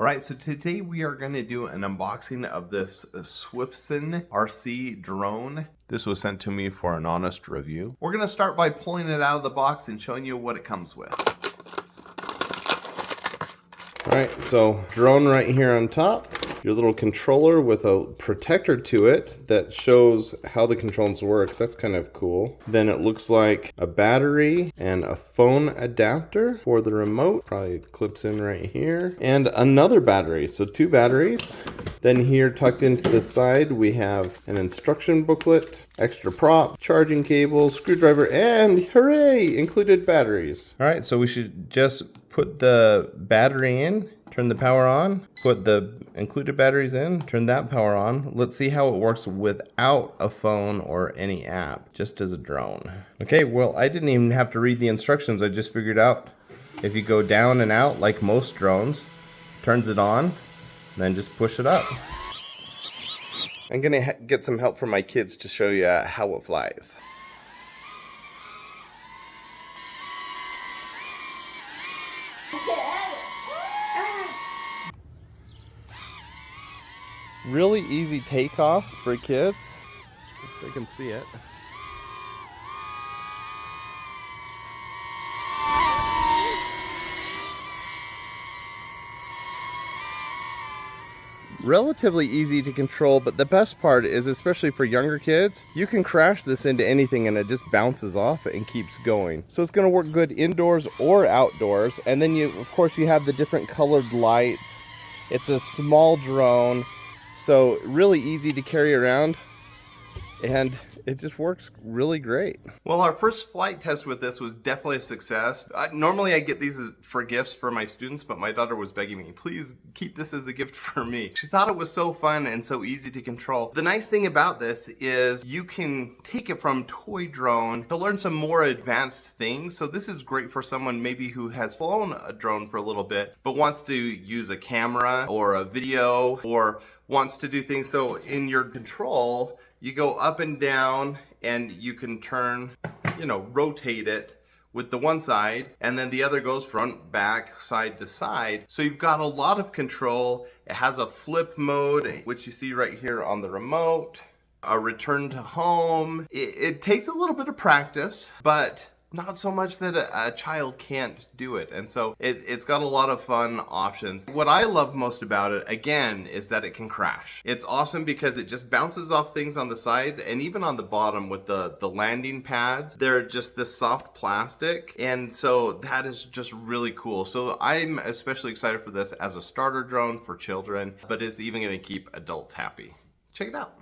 All right, so today we are going to do an unboxing of this Swifsen RC drone. This was sent to me for an honest review. We're going to start by pulling it out of the box and showing you what it comes with. All right, so drone right here on top. Your little controller with a protector to it that shows how the controls work. That's kind of cool. Then it looks like a battery and a phone adapter for the remote. Probably clips in right here. And another battery, so 2 batteries. Then here tucked into the side, we have an instruction booklet, extra prop, charging cable, screwdriver, and hooray, included batteries. All right, so we should just put the battery in, turn the power on, put the included batteries in, turn that power on. Let's see how it works without a phone or any app, just as a drone. Okay, well, I didn't even have to read the instructions. I just figured out if you go down and out like most drones, turns it on, then just push it up. I'm gonna get some help from my kids to show you how it flies. Really easy takeoff for kids, so you can see it. Relatively easy to control, but the best part is, especially for younger kids, you can crash this into anything and it just bounces off and keeps going. So it's going to work good indoors or outdoors. And then of course you have the different colored lights. It's a small drone, so really easy to carry around, and it just works really great. Well, our first flight test with this was definitely a success. Normally I get these for gifts for my students, but my daughter was begging me, please keep this as a gift for me. She thought it was so fun and so easy to control. The nice thing about this is you can take it from toy drone to learn some more advanced things. So this is great for someone maybe who has flown a drone for a little bit, but wants to use a camera or a video, or wants to do things. So in your control, you go up and down and you can turn, rotate it with the one side, and then the other goes front, back, side to side. So you've got a lot of control. It has a flip mode, which you see right here on the remote, a return to home. It takes a little bit of practice, but not so much that a child can't do it. And so it's got a lot of fun options. What I love most about it, again, is that it can crash. It's awesome because it just bounces off things on the sides and even on the bottom with the landing pads. They're just this soft plastic. And so that is just really cool. So I'm especially excited for this as a starter drone for children, but it's even gonna keep adults happy. Check it out.